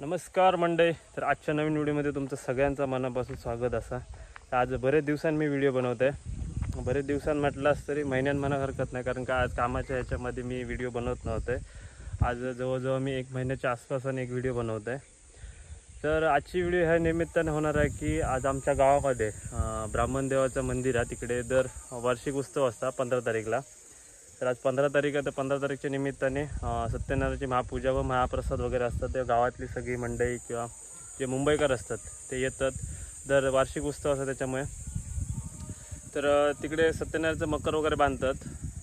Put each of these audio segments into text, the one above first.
नमस्कार मंडळी. तर आजच्या नवीन व्हिडिओमध्ये तुमचं सगळ्यांचं मनापासून स्वागत असा. आज बरेच दिवसांनी मी व्हिडिओ बनवत आहे. बरेच दिवसांनी म्हटलास तरी महिन्यात म्हणा हरकत नाही, कारण का आज कामाच्या ह्याच्यामध्ये मी व्हिडिओ बनवत नव्हते. आज जवळजवळ मी 1 महिन्याच्या आसपासाने एक व्हिडिओ बनवत आहे. तर आजची व्हिडिओ ह्या निमित्ताने होणार आहे की आज आमच्या गावामध्ये ब्राह्मणदेवाचं मंदिर आहे. तिकडे दर वार्षिक उत्सव असता 15 तारीखला. तर आज 15 तारीख आहे. तर 15 तारीखच्या निमित्ताने सत्यनारायणाची महापूजा व महाप्रसाद वगैरे असतात. ते गावातली सगळी मंडळी किंवा जे मुंबईकर असतात ते येतात. दर वार्षिक उत्सव असतात त्याच्यामुळे. तर तिकडे सत्यनारायणचं मकर वगैरे बांधतात.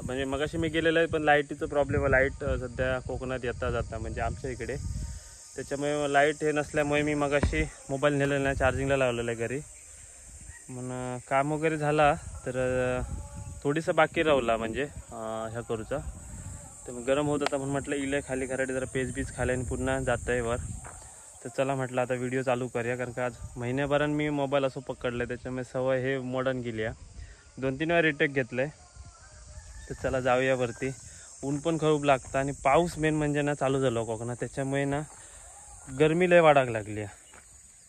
म्हणजे मगाशी मी गेलेलं आहे, पण लाईटीचं प्रॉब्लेम आहे. लाईट सध्या कोकणात येता जाता म्हणजे आमच्या इकडे, त्याच्यामुळे लाईट हे नसल्यामुळे मी मगाशी मोबाईल नेलेला नाही, चार्जिंगला लावलेलं आहे घरी. म्हणून काम वगैरे झाला तर थोडीसं बाकी राहिला म्हणजे ह्या करूचा. तर मग गरम होत होता म्हणून म्हटलं इले खाली करायला जरा पेज बीज खाली आणि पुन्हा जात आहे वर. तर चला म्हटलं आता व्हिडिओ चालू करूया, कारण का आज महिन्याभरान मी मोबाईल असं पकडलं आहे, त्याच्यामुळे सवय हे मॉडर्न गेली आहे. 2-3 वेळा रिटेक घेतलं आहे. तर चला जाऊया वरती. ऊन पण खूप लागतं आणि पाऊस मेन म्हणजे ना चालू झालो कोकणात, त्याच्यामुळे ना गरमी लय वाढायला लागली आहे.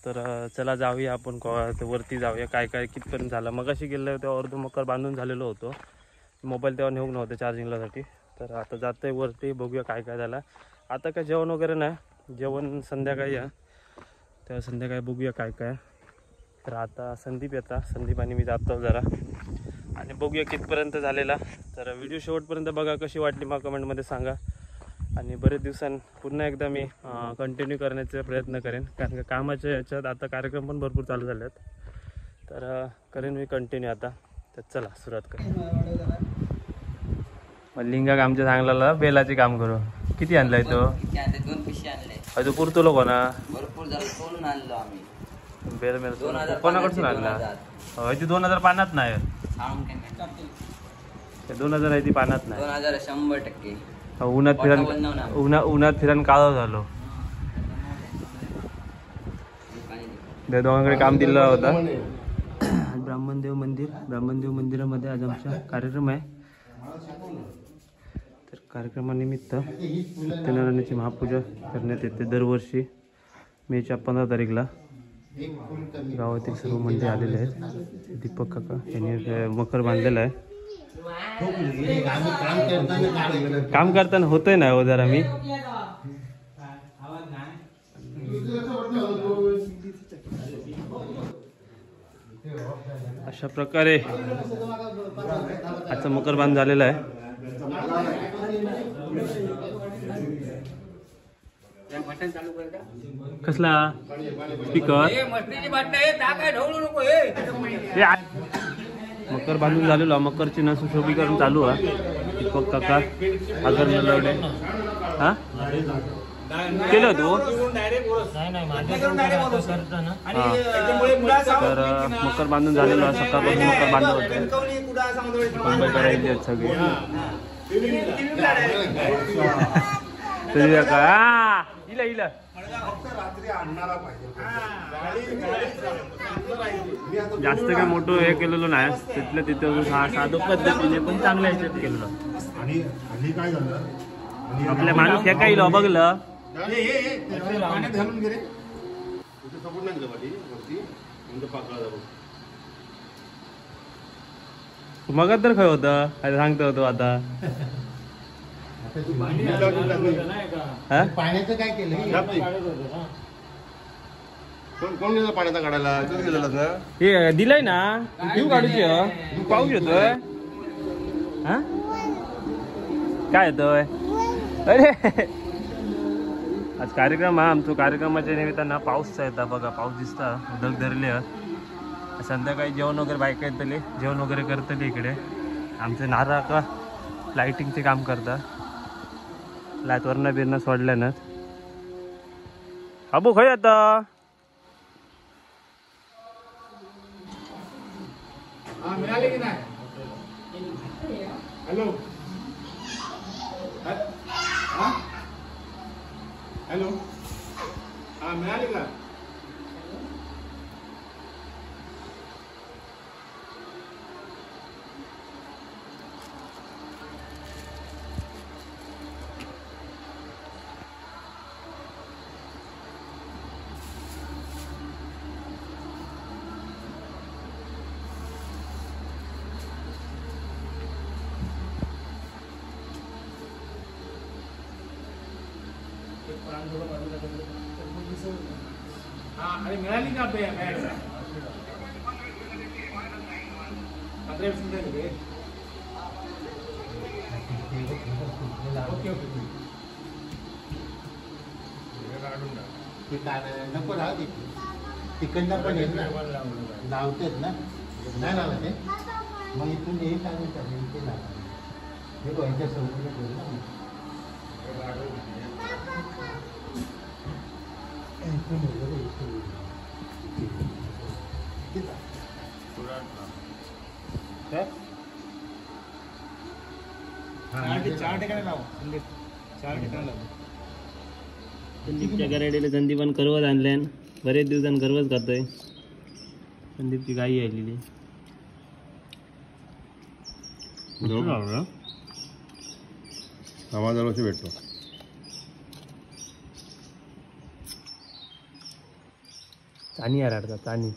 तर चला जाऊया आपण वरती जाऊया. काय काय कितपर्यंत झालं. मगाशी गेलं तेव्हा अर्ध मकर बांधून झालेलो होतो. मोबाईल तेव्हा नेऊन नव्हते चार्जिंगलासाठी. तर आता जातं आहे वरती, बघूया काय काय झालं. आता काय जेवण वगैरे नाही, जेवण संध्याकाळी आहे. तेव्हा संध्याकाळी बघूया काय काय. तर आता संदीप येता, संदीप आणि मी जातो जरा आणि बघूया कितपर्यंत झालेला. तर व्हिडिओ शेवटपर्यंत बघा. कशी वाटली मग कमेंटमध्ये सांगा. आणि बरेच दिवसांनी पुन्हा एकदा मी कंटिन्यू करण्याचा प्रयत्न करेन, कारण का कामाच्या याच्यात आता कार्यक्रम पण भरपूर चालू झाले आहेत. तर करेन मी कंटिन्यू आता. तर चला सुरुवात करू. लिंगा आमच्या चांगला बेलाचे काम करू. किती आणलाय तो? 2 पिशे आणले. तो पुरतो लोक ना भरपूर झालं आणलो आम्ही. बेल मेल कोणाकडून आणला? ते 2000 पानात नाही. 2000 आहे ती पानात नाही. 2000 100%. उन्हात फिरण काळो झालो. त्या दोघांकडे काम दिलेला होता. ब्राह्मणदेव मंदिरामध्ये आज आमचा कार्यक्रम आहे. तर कार्यक्रमानिमित्त सत्यनारायणाची महापूजा करण्यात येते दरवर्षी मेच्या 15 तारीखला. गावातील सर्व मंडळी आलेले आहेत. दीपक काका यांनी मकर बांधलेला आहे. काम करताना होतंय ना हो जरा. मी अशा प्रकारे आजचा मकर बांध झालेला आहे. कसला स्पीकर मकर बांधून झालेलो. मकरची न सुशोभीकरण चालू आहे. दीपक काका आगर लवडे हा केलं तू. तर मकर बांधून झालेलो आहे. सकाळपासून मकर बांधलं होतं. मुंबई करायची आहेत सगळे. तरी का इला जास्त काय मोठं हे केलेलं नाही. तिथलं तिथं साधं पद्धतीने पण चांगल्या ह्याच्यात केलेलं. आपल्या माणूस हे काही बघलं मग तर काय होतं काय सांगतो होतो आता. पाण्याचं काय केलं? कोण दिलं पाण्याचा काढायला? हे दिलंय ना तू काढूची पाऊस येतोय. हा काय येतोय? अरे आज कार्यक्रम हा आमचा. कार्यक्रमाच्या निमित्तानं पाऊसचा येतात बघा. पाऊस दिसता ढग धरले. संध्याकाळी जेवण वगैरे बायका येतले, जेवण वगैरे करतले. इकडे आमचे नारा का लाईटिंगचे काम करतात. लाईट वरनं बिरणं सोडल्या ना. अबू खय आता मिळाले की नाही? हॅलो हॅलो हा मिळाले का? हा आणि मिळाली का बॅग ओके ओके नको राहू तिकडनं पण येत ना लावतेच ना नाही लावत ते मग इथून येईल आणि ते लावतात हे यांच्या चौकीला ठेवलं ना चार ठिकाणी लाव चार ठिकाणी लाव संदीपच्या गराडीला संदीपान करवत आणल्यान बरेच दिवसांनी करवत करतोय संदीपची गाई आलेली आवाज वर्षी भेटतो चानी आराडतात चानी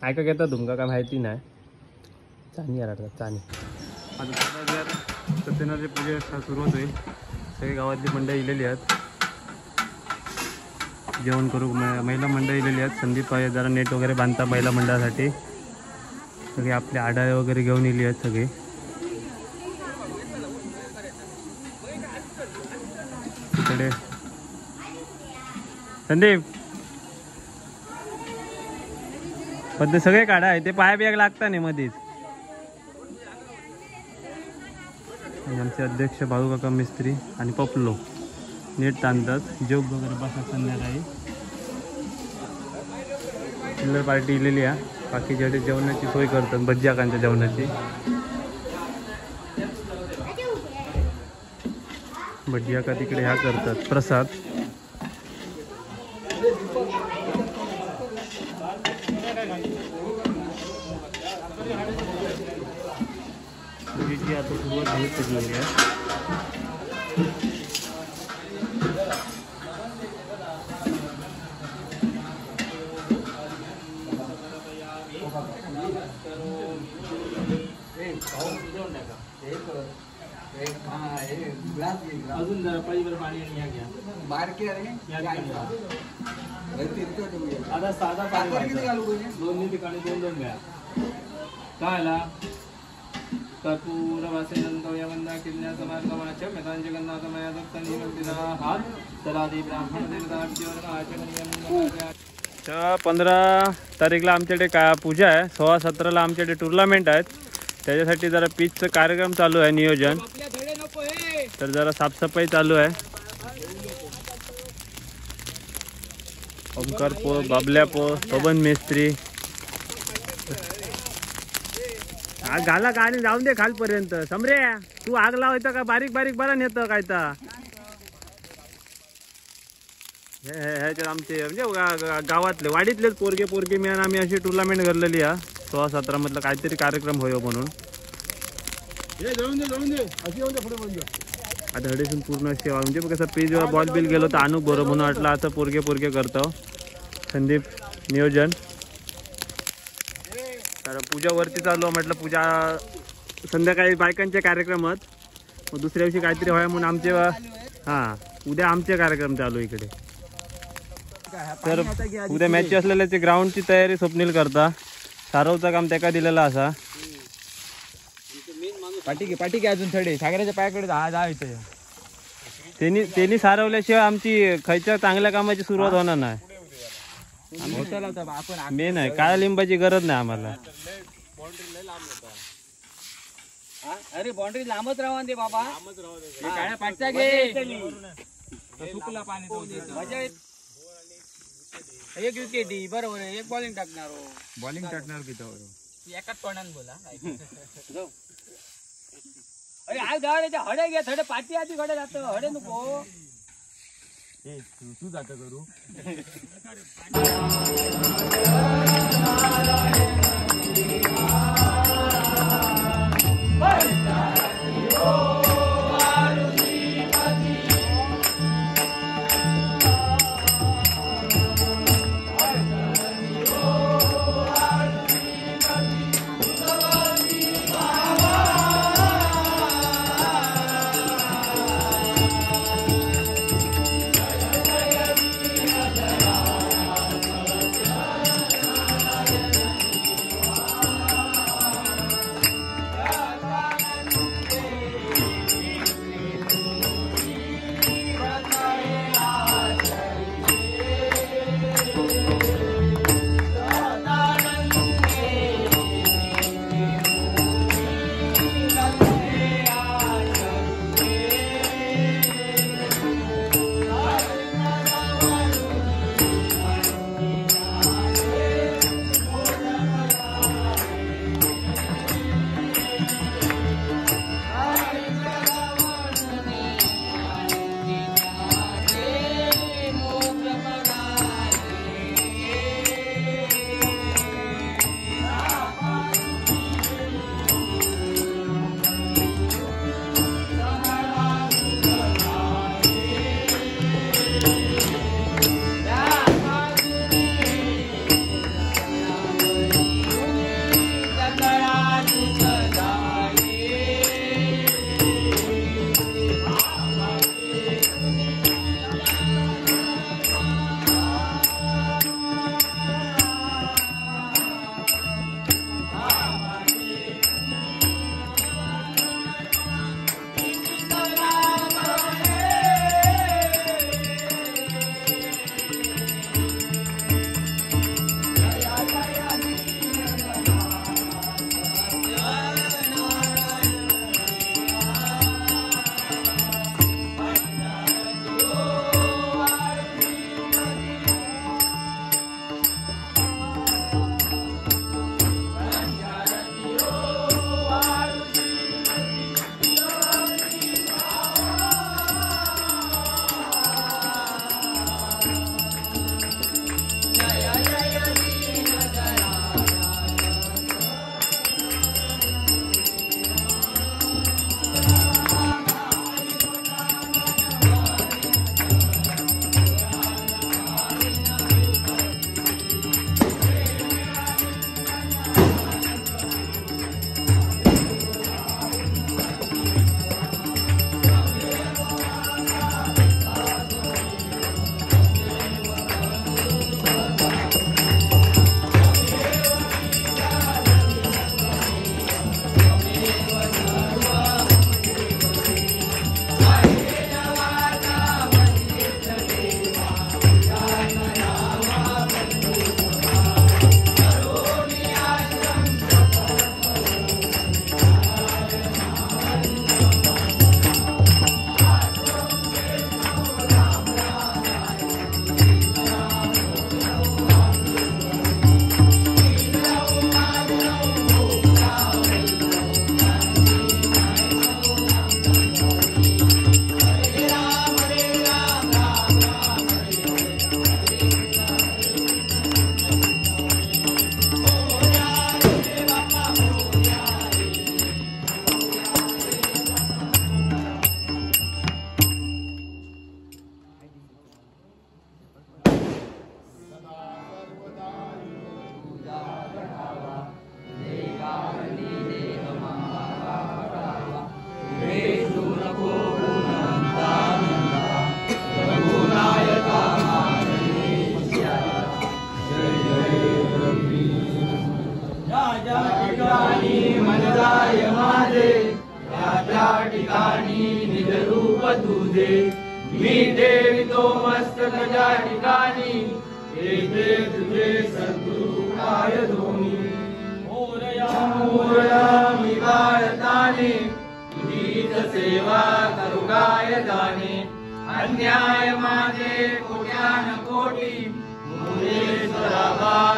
ऐका घेता तुमका काय माहिती नाही चानी आराडतात चानी आता जर सत्यनारायण पूजा सुरुवात होईल सगळी गावातली मंडळी इलेली आहेत जेवण करू महिला मंडळी इलेली आहेत संदीप जरा नेट वगैरे बांधता महिला मंडळासाठी सगळे आपले आडाळे वगैरे घेऊन इली आहेत सगळे तिकडे संदीप पण ते सगळे काढा आहे ते पाया बिया लागता नाही मध्येच आणि आमचे अध्यक्ष बाळू काका मिस्त्री आणि पपलो नेट ताणतात जोग वगैरे बसा संध्याकाळी चिल्लर पार्टी इलेली आहे बाकीच्या जेवणाची सोय करतात भज्जाकांच्या जेवणाची भज्जाका तिकडे ह्या करतात प्रसाद आता सुरुवात झाली सगळी अजून पाहिजे पाणी घ्या बारके आता साधा दोन्ही ठिकाणी दोन घ्या काय कर्पूर वासेनंतवयवंदा किल्ल्याचा मार्गवाच मेधांचे गंधातमया दत्तनी मंदिरा हात तलादी ब्राह्मण देवता 15 तारीखला आमच्याकडे का पूजा आहे 16-17ला आमच्याकडे टुर्नामेंट आहेत त्याच्यासाठी जरा पिचचं कार्यक्रम चालू आहे नियोजन तर जरा साफसफाई चालू आहे ओमकार पो बाबल्या पो पवन मेस्त्री आग घाला का आणि जाऊन दे खालपर्यंत समरे तू आग लावायचं का बारीक बारीक बरा नेतं काय तर ह्याच्यात आमचे म्हणजे गावातले वाडीतलेच पोरगे मिळून आम्ही अशी टुर्नामेंट घडलेली आहे 16-17 मधलं काहीतरी कार्यक्रम होयो म्हणून आता हडेसून पूर्ण अशी म्हणजे कसं पेजवर बॉल बिल गेलो तर आणू बरं म्हणून वाटलं असं पोरगे करतो संदीप नियोजन तर पूजा वरती चालू म्हटलं पूजा संध्याकाळी बायकांचे कार्यक्रम आहेत मग दुसऱ्या दिवशी काहीतरी व्हाय म्हणून आमचे उद्या आमचे कार्यक्रम चालू इकडे तर उद्या मॅच असलेल्याची ग्राउंडची तयारी स्वप्नील करता सारवचं काम त्याका दिलेला असा पाठी अजून थोडे सागराच्या पायाकडे जायचं त्यांनी सारवल्याशिवाय आमची खायच्या चांगल्या कामाची सुरुवात होणार नाही मेन आहे काळ्या लिंबाची गरज नाही आम्हाला अरे बाउंड्री लांबच राहा दे बाबा काळ्या पाठचा घे सुकला पाणी मजा एक विकेट बरोबर एक बॉलिंग टाकणार एकाच तोंडाने बोला अरे आज गावाच्या हडे घ्या थोडे पाठी आधी घडे जात हडे नको तू जात करू मस्तकच्या ठिकाणी येथे तुझे सद्गुरु पाय धोनी मोरया मी बाळताने तुझीच सेवा करू काय जाणे अन्याय माझे कोट्यान कोटी मुरेश्वरा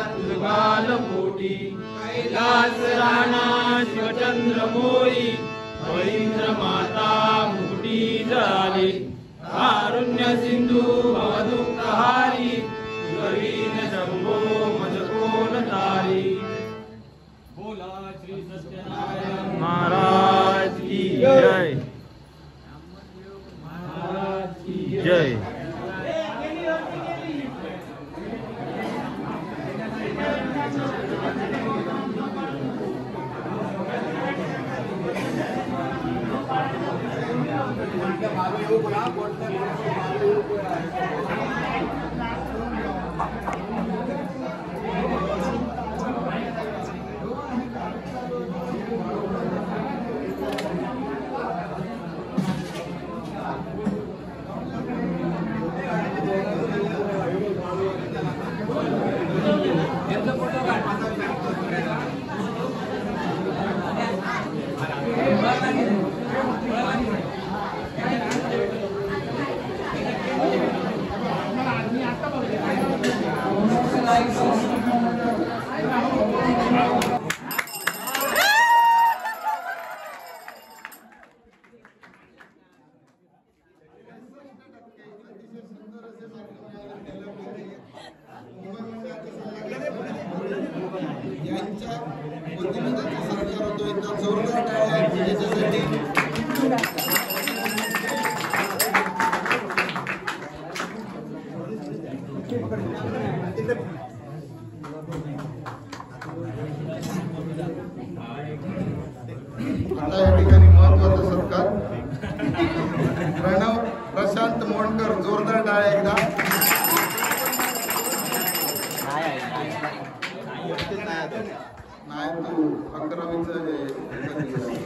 तुझगाल पोटी कैलास राणा शिवचंद्र मोरी महेंद्र माता मुकुटी जळाली कारुण्य सिंधू भवदुःखहारी तुझवीन शंभो मज कोण तारी बोला श्री सत्यनारायण महाराज की जय महाराज की जय बुद्धिमत्तेचा सरकार होतो इथं जोरदार टाळ्या याच्यासाठी आता या ठिकाणी महत्वाचा सत्कार प्रणव प्रशांत मोडकर जोरदार टाळ्या एकदा नाही तू 11वी.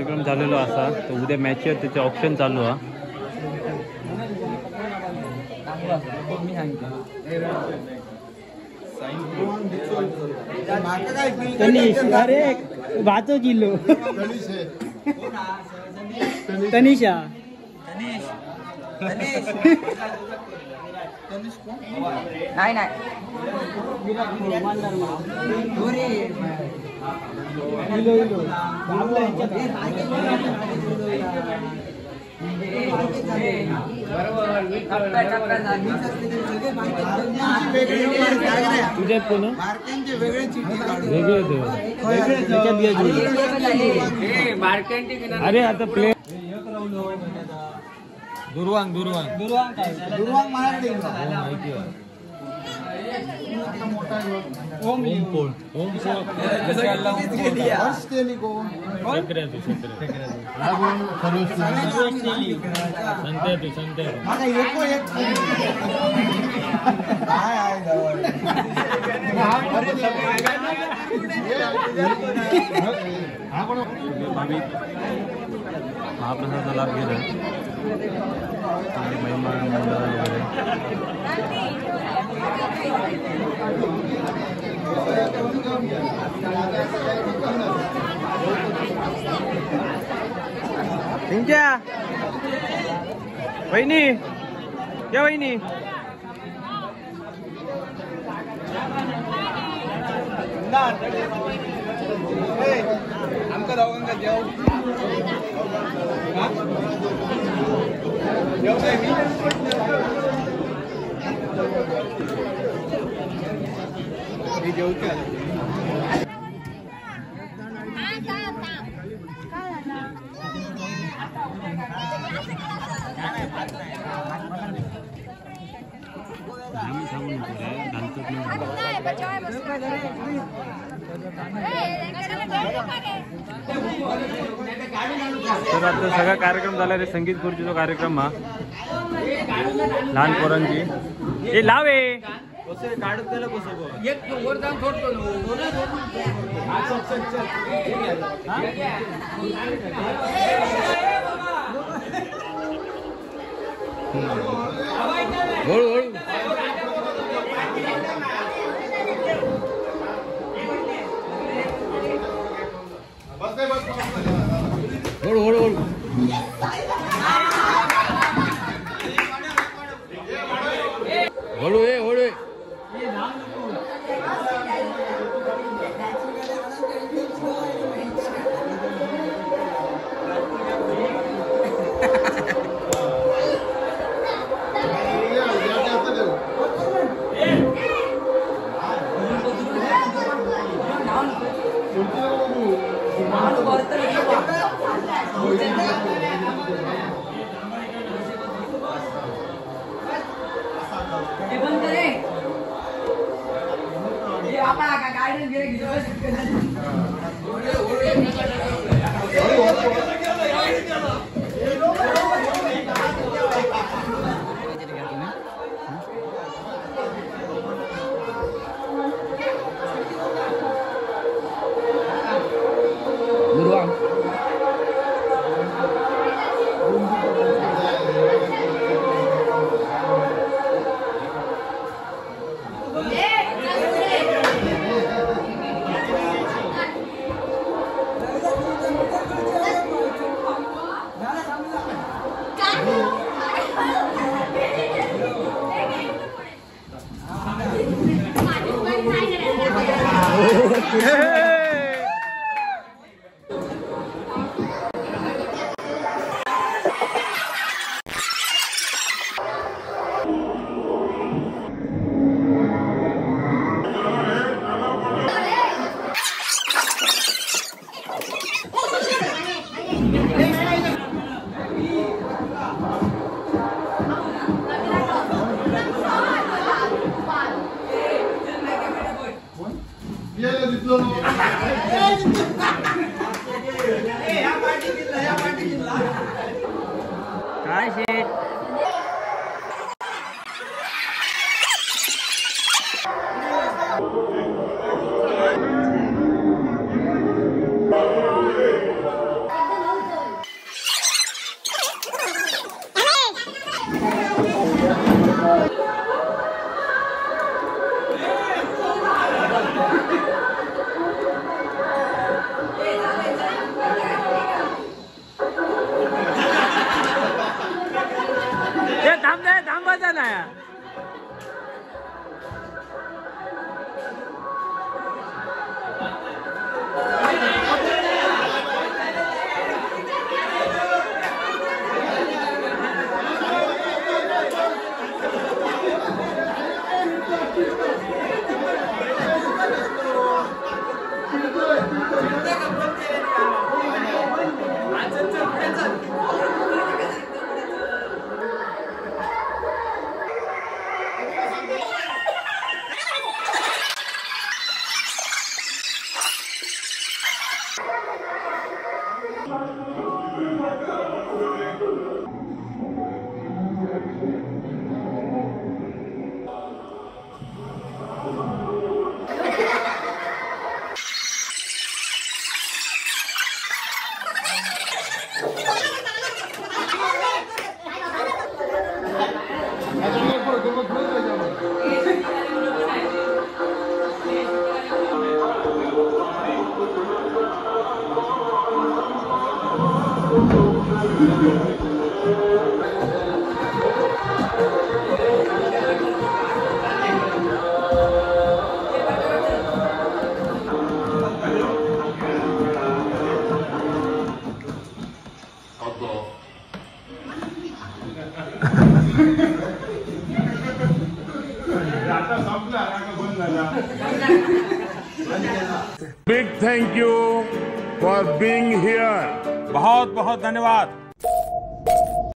कार्यक्रम झालेलो असा. तर उद्या मॅच आहे, त्याचे ऑप्शन चालू आहे. अरे वाचो जिल्लो तनिषा नाही नाही तुझ्यात कोण अरे आता प्ले दुर्वांग माझ्याकडे ओम पोळ ओम महाप्रसादाचा लाभ घेला महिमा मंडळ वगैरे. तुमच्या वहिनी या वहिनी आमका दोघांका जेव मी जेवते तर आता सगळा कार्यक्रम झाला रे. संगीत खुर्चीचा कार्यक्रम हा लहान पोरांची. ए लावे Big thank you for being here. बहुत बहुत धन्यवाद।